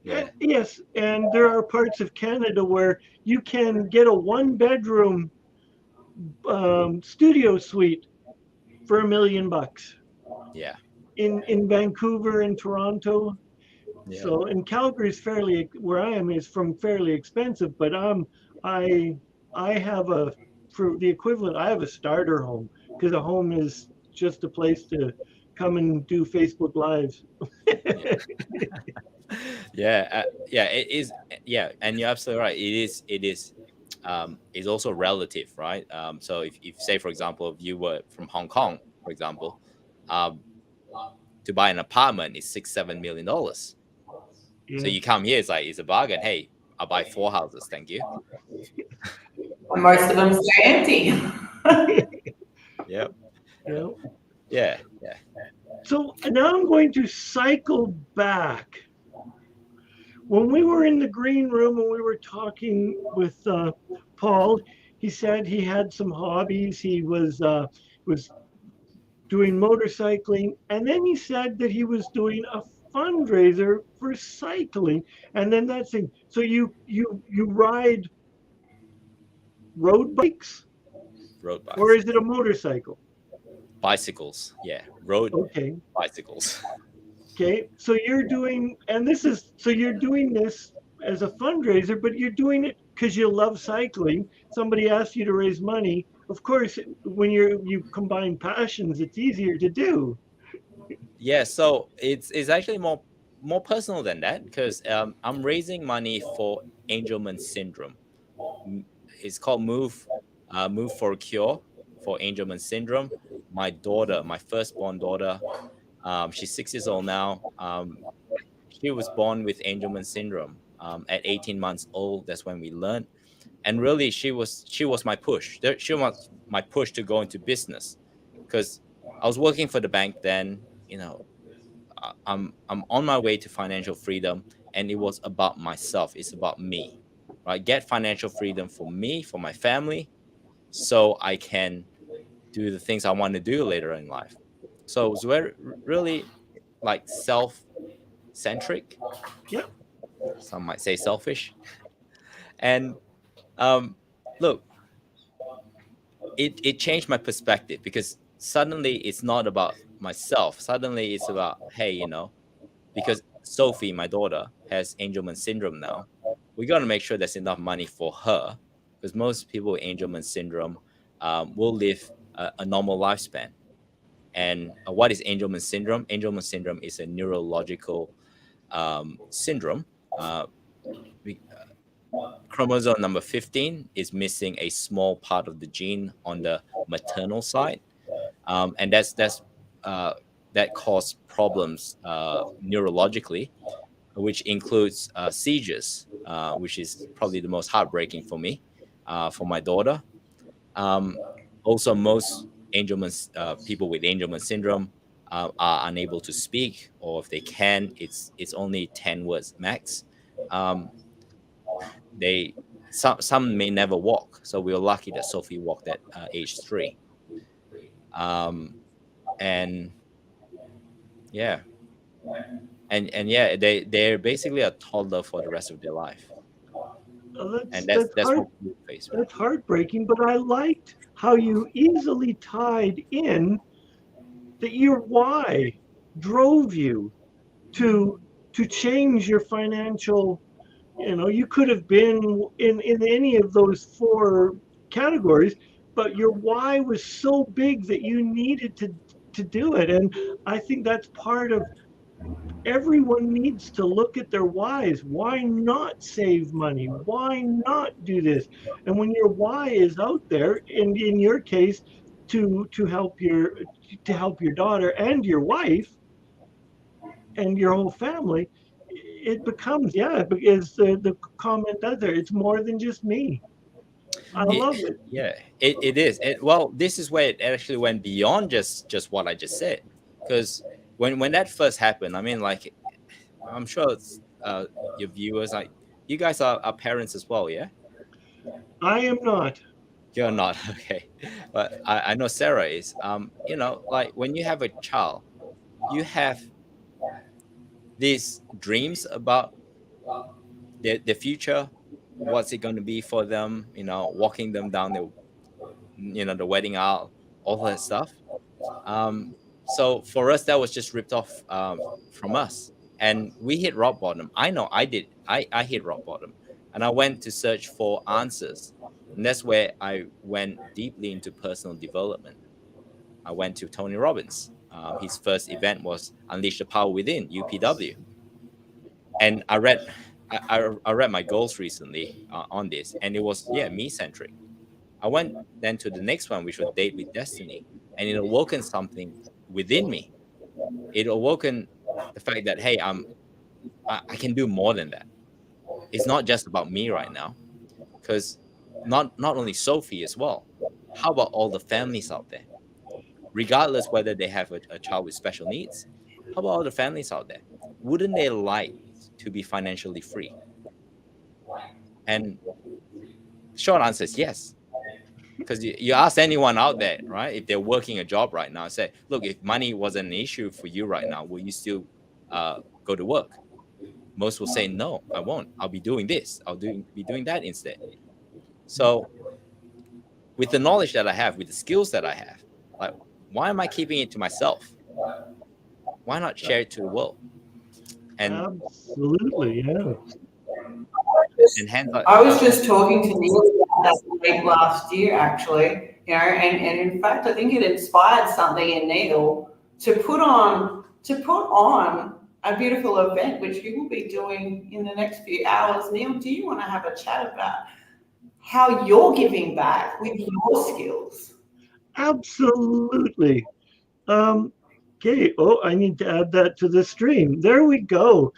Yeah. Yes, and there are parts of Canada where you can get a 1-bedroom studio suite for $1 million. Yeah. In Vancouver and Toronto. Yeah. So, and Calgary is where I am is fairly expensive, but I have for the equivalent, I have a starter home, because a home is just a place to come and do Facebook Lives. Yeah, it is. Yeah, and you're absolutely right. It is is also relative, right? So if say, for example, if you were from Hong Kong, for example, to buy an apartment is $6-7 million. Yeah. So you come here, it's a bargain. Hey, I'll buy 4 houses, thank you. And most of them stay empty. Yep. Yeah. Yeah. So now I'm going to cycle back. When we were in the green room and we were talking with Paul, he said he had some hobbies. He was doing motorcycling, and then he said that he was doing a fundraiser for cycling, and then that's it. So you ride road bikes? Road bikes. Or is it a motorcycle? Bicycles, yeah. Road bicycles. Okay, so you're doing this as a fundraiser, but you're doing it because you love cycling. Somebody asks you to raise money. Of course, when you combine passions, it's easier to do. Yeah, so it's actually more personal than that, because I'm raising money for Angelman syndrome. It's called Move for a Cure for Angelman syndrome. My daughter, my firstborn daughter, she's 6 years old now. She was born with Angelman syndrome. At 18 months old, that's when we learned. And really, she was my push. She was my push to go into business, because I was working for the bank then. I'm on my way to financial freedom, and it was about myself. It's about me, right? Get financial freedom for me, for my family, so I can do the things I want to do later in life. So it was really like self-centric. Yep. Some might say selfish. And look, it changed my perspective, because suddenly it's not about myself. Suddenly it's about, hey, because Sophie, my daughter, has Angelman syndrome now. We got to make sure there's enough money for her, because most people with Angelman syndrome will live a normal lifespan. And what is Angelman syndrome? Angelman syndrome is a neurological syndrome. Chromosome number 15 is missing a small part of the gene on the maternal side, and that caused problems neurologically, which includes seizures, which is probably the most heartbreaking for me, for my daughter. Also, most people with Angelman syndrome are unable to speak, or if they can, it's only 10 words max. Some may never walk. So we were lucky that Sophie walked at age 3. And yeah, and yeah, they're basically a toddler for the rest of their life. And that's what we face. That's heartbreaking, but I liked how you easily tied in that your why drove you to change your financial. You could have been in any of those 4 categories, but your why was so big that you needed to do it. And I think that's part of, everyone needs to look at their whys. Why not save money? Why not do this? And when your why is out there, in your case, to help your daughter and your wife and your whole family, it becomes, because the comment does there, it's more than just me. I love it. Yeah, it is. Well, this is where it actually went beyond just what I just said. Because when that first happened, I mean, like, I'm sure it's, your viewers, like, you guys are parents as well, yeah? I am not. You're not, okay. But I know Sarah is. Like, when you have a child, you have these dreams about the future. What's it going to be for them? Walking them down the wedding aisle, all that stuff. So for us, that was just ripped off from us, and we hit rock bottom. I know I did. I hit rock bottom, and I went to search for answers, and that's where I went deeply into personal development. I went to Tony Robbins. His first event was Unleash the Power Within, UPW, and I read my goals recently on this, and it was me centric. I went then to the next one, which was Date with Destiny, and it awoken something within me. It awoken the fact that, hey, I can do more than that. It's not just about me right now, because not only Sophie as well. How about all the families out there? Regardless whether they have a child with special needs, how about all the families out there? Wouldn't they like to be financially free? And short answer is yes. Because you ask anyone out there, right, if they're working a job right now, say, look, if money wasn't an issue for you right now, will you still go to work? Most will say, no, I won't. I'll be doing this. Be doing that instead. So with the knowledge that I have, with the skills that I have, like, why am I keeping it to myself? Why not share it to the world? And absolutely, yeah. And hence, I was just talking to Neil about that late last year, actually, and in fact, I think it inspired something in Neil to put on a beautiful event, which you will be doing in the next few hours. Neil, do you want to have a chat about how you're giving back with your skills? Absolutely. Okay. Oh, I need to add that to the stream. There we go.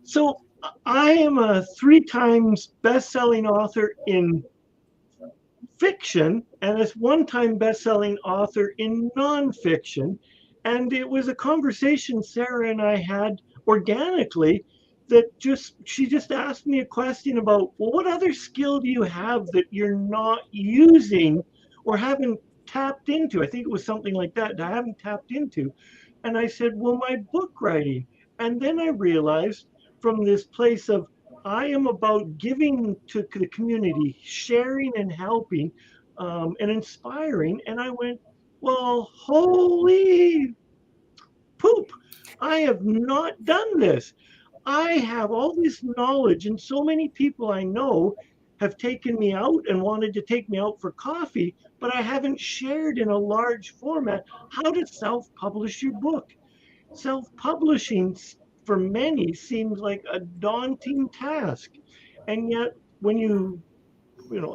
So I am a 3 times best-selling author in fiction and a 1-time best-selling author in nonfiction. And it was a conversation Sarah and I had organically that she just asked me a question about, well, what other skill do you have that you're not using or haven't tapped into? I think it was something like that I haven't tapped into. And I said, well, my book writing. And then I realized from this place of I am about giving to the community, sharing and helping and inspiring. And I went, well, holy poop, I have not done this. I have all this knowledge, and so many people I know have taken me out and wanted to take me out for coffee, but I haven't shared in a large format how to self-publish your book. Self-publishing for many seems like a daunting task. And yet when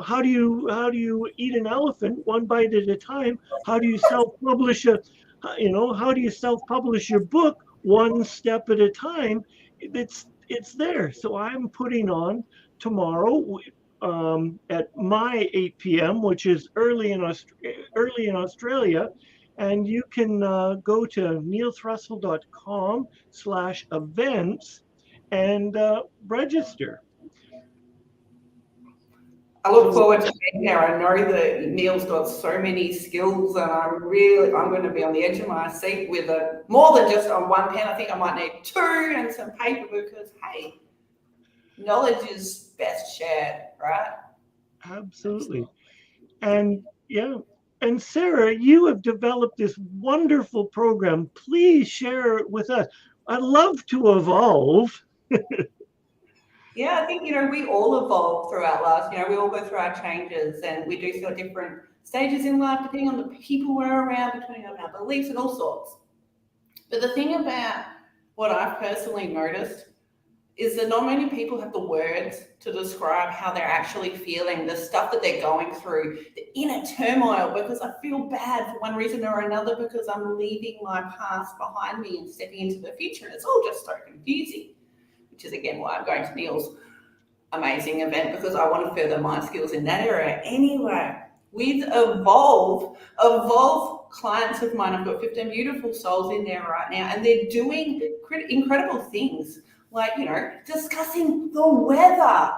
how do you eat an elephant one bite at a time? How do you self-publish how do you self-publish your book one step at a time? It's there. So I'm putting on tomorrow at my 8 p.m., which is early in Australia, and you can go to neilthrussell.com/events and register. I look forward to being there. I know that Neil's got so many skills, and I'm going to be on the edge of my seat with more than just on one pen. I think I might need 2 and some paper because, hey, knowledge is best shared, right? Absolutely. And yeah. And Sarah, you have developed this wonderful program. Please share it with us. I'd love to evolve. Yeah, I think, we all evolve throughout life. We all go through our changes, and we do feel different stages in life, depending on the people we're around, depending on our beliefs and all sorts. But the thing about what I've personally noticed is that not many people have the words to describe how they're actually feeling, the stuff that they're going through, the inner turmoil, because I feel bad for one reason or another because I'm leaving my past behind me and stepping into the future. And it's all just so confusing, which is again why I'm going to Neil's amazing event, because I want to further my skills in that area. Anyway, with Evolve clients of mine, I've got 15 beautiful souls in there right now, and they're doing incredible things like, discussing the weather,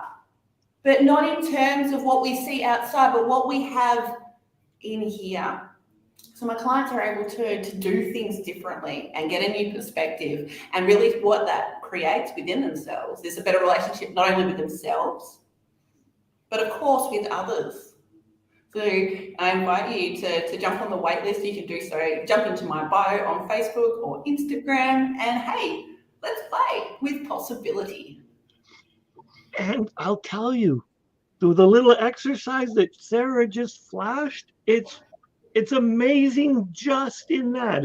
but not in terms of what we see outside, but what we have in here. So my clients are able to do things differently and get a new perspective, and really what that creates within themselves is a better relationship, not only with themselves, but of course with others. So I invite you to jump on the wait list. You can do so. Jump into my bio on Facebook or Instagram, and hey, let's play with possibility. And I'll tell you, through the little exercise that Sarah just flashed, it's amazing just in that.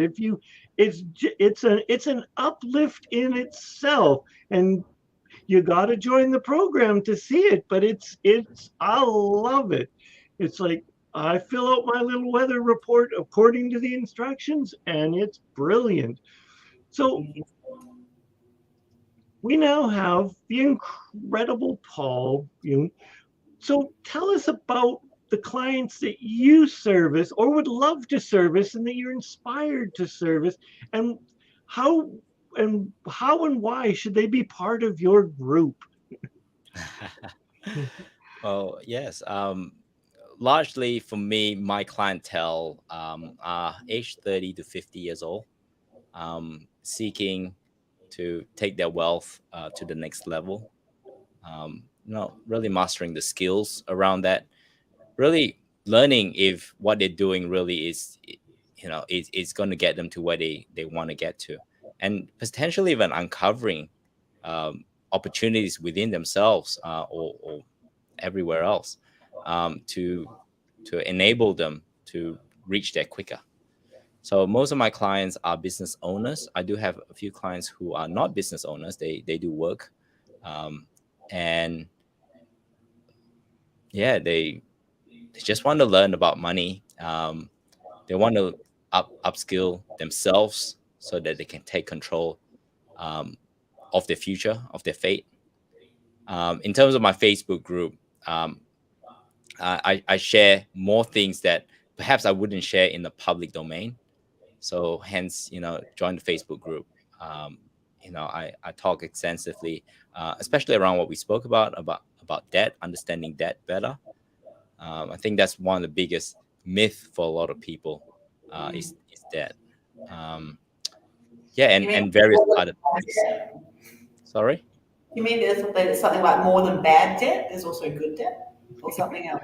It's an uplift in itself, and you got to join the program to see it. But I love it. It's like I fill out my little weather report according to the instructions, and it's brilliant. So we now have the incredible Paul Yeo. So tell us about the clients that you service or would love to service and that you're inspired to service, and how and why should they be part of your group? Well, yes. Largely for me, my clientele are aged 30 to 50 years old, seeking to take their wealth to the next level. Really mastering the skills around that, really learning if what they're doing really is, it's going to get them to where they want to get to, and potentially even uncovering opportunities within themselves or everywhere else to enable them to reach there quicker. So most of my clients are business owners. I do have a few clients who are not business owners. They do work, and yeah, they just want to learn about money. They want to upskill themselves so that they can take control of their future, of their fate. In terms of my Facebook group, I share more things that perhaps I wouldn't share in the public domain. So hence, join the Facebook group. I talk extensively, especially around what we spoke about debt, understanding debt better. I think that's one of the biggest myths for a lot of people is debt. And various other things. Sorry? You mean there's something like more than bad debt? There's also good debt or something else?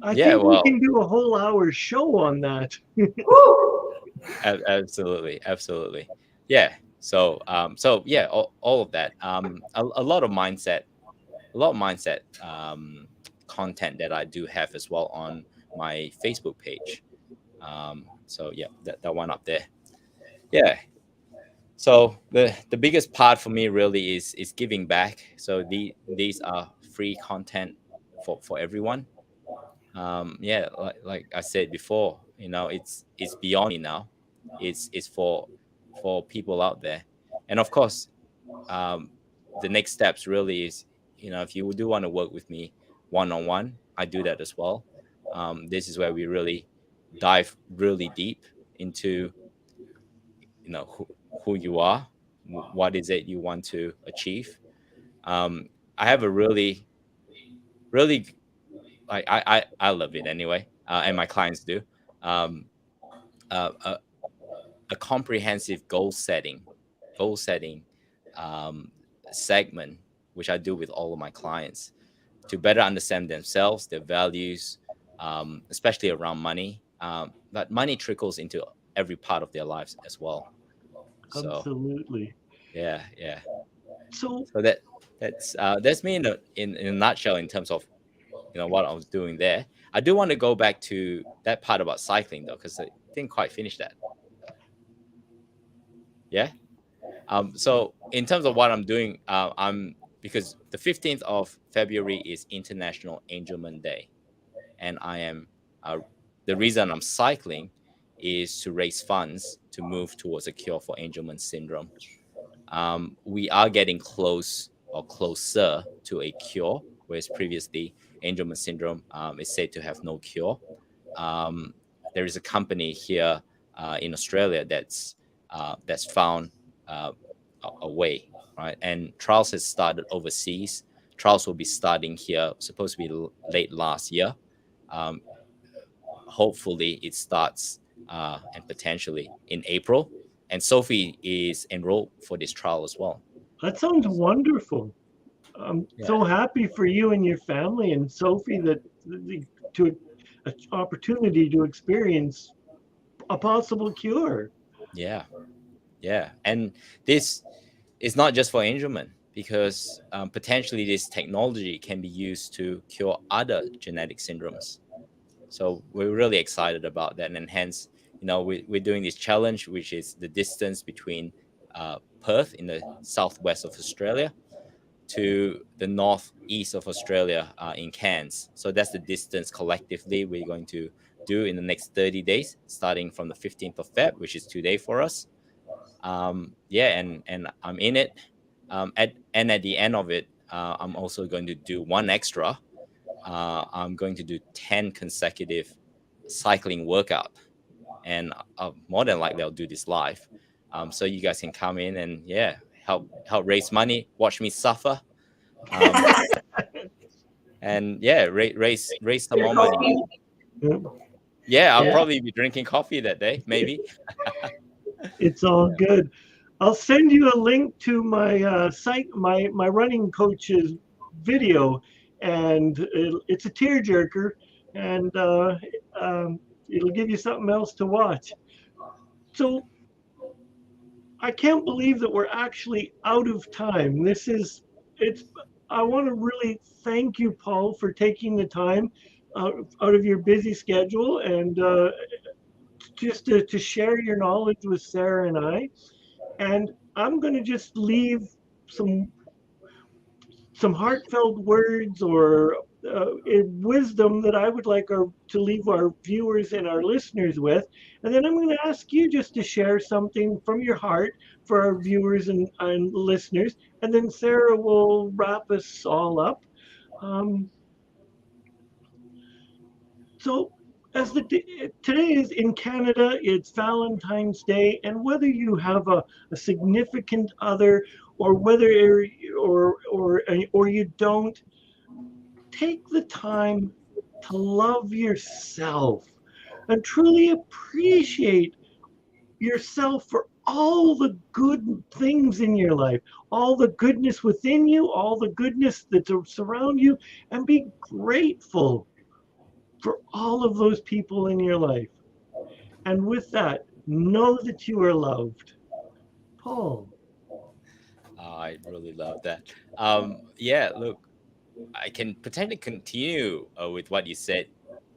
I think we can do a whole hour show on that. Absolutely. Yeah. So all of that. A lot of mindset content that I do have as well on my Facebook page. So yeah, that one up there. Yeah. So the biggest part for me really is giving back. So these are free content for everyone. Like I said before, it's beyond me now. It's for people out there. And of course, the next steps really is, if you do want to work with me one-on-one, I do that as well. This is where we really dive really deep into, who you are, what is it you want to achieve. I have a really I love it anyway, and my clients do. A comprehensive goal setting segment, which I do with all of my clients to better understand themselves, their values, especially around money. But money trickles into every part of their lives as well. So, absolutely. Yeah. So that's me in a nutshell in terms of what I was doing there. I do want to go back to that part about cycling though, because I didn't quite finish that. Yeah. So in terms of what I'm doing, because the 15th of February is International Angelman Day, and I am the reason I'm cycling is to raise funds to move towards a cure for Angelman syndrome. We are getting close or closer to a cure, whereas previously Angelman syndrome is said to have no cure. There is a company here in Australia that's found a way, right? And trials has started overseas. Trials will be starting here, supposed to be late last year. Hopefully it starts and potentially in April. And Sophie is enrolled for this trial as well. That sounds wonderful. I'm so happy for you and your family and Sophie that to an opportunity to experience a possible cure. Yeah. And this is not just for Angelman, because potentially this technology can be used to cure other genetic syndromes. So we're really excited about that, and hence, we're doing this challenge, which is the distance between Perth in the southwest of Australia to the northeast of Australia in Cairns. So that's the distance collectively we're going to do in the next 30 days, starting from the 15th of Feb, which is today for us. And I'm in it. At the end of it, I'm also going to do one extra. I'm going to do 10 consecutive cycling workout, and more than likely I'll do this live, so you guys can come in and help raise money, watch me suffer, and raise some more money. I'll probably be drinking coffee that day, maybe. It's all good. I'll send you a link to my site, my running coach's video, and it's a tearjerker, and it'll give you something else to watch. So I can't believe that we're actually out of time. This is I want to really thank you, Paul, for taking the time out of your busy schedule and just to share your knowledge with Sarah and I. And I'm going to just leave some heartfelt words or wisdom that I would like to leave our viewers and our listeners with. And then I'm going to ask you just to share something from your heart for our viewers and listeners. And then Sarah will wrap us all up. So as today is in Canada, it's Valentine's Day, and whether you have a significant other or whether or you don't, take the time to love yourself and truly appreciate yourself for all the good things in your life, all the goodness within you, all the goodness that surround you, and be grateful for all of those people in your life. And with that, know that you are loved. Paul. I really love that. Yeah, look, I can potentially continue with what you said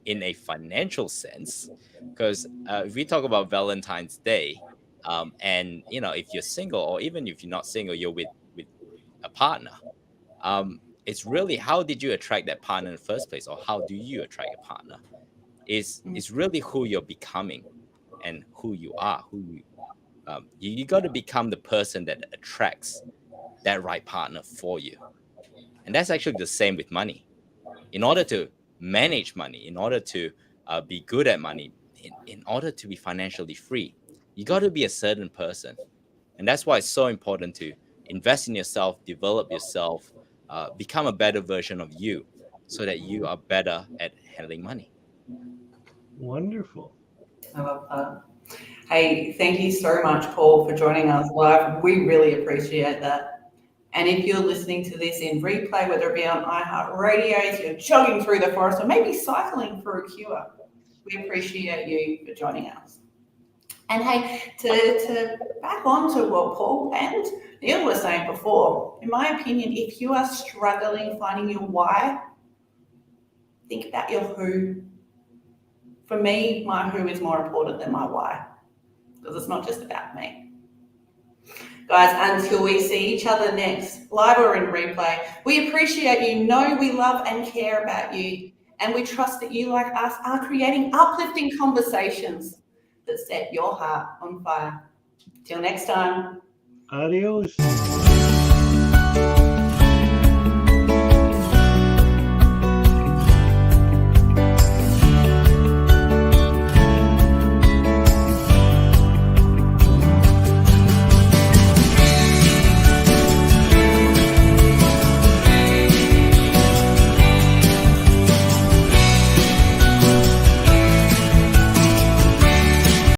in a financial sense, because if we talk about Valentine's Day, and if you're single or even if you're not single, you're with a partner. It's really, how did you attract that partner in the first place, or how do you attract a partner? It's really who you're becoming and who you are. You got to become the person that attracts that right partner for you. And that's actually the same with money. In order to manage money, in order to be good at money, in order to be financially free, you got to be a certain person. And that's why it's so important to invest in yourself, develop yourself, become a better version of you, so that you are better at handling money. Wonderful. I love that. Hey, thank you so much, Paul, for joining us live. We really appreciate that. And if you're listening to this in replay, whether it be on iHeartRadio, if you're jogging through the forest, or maybe cycling through Q, we appreciate you for joining us. And hey, to back on to what Paul and Neil were saying before, in my opinion, if you are struggling finding your why, think about your who. For me, my who is more important than my why, because it's not just about me. Guys, until we see each other next, live or in replay, we appreciate you, know we love and care about you, and we trust that you, like us, are creating uplifting conversations that set your heart on fire. Till next time. Adios.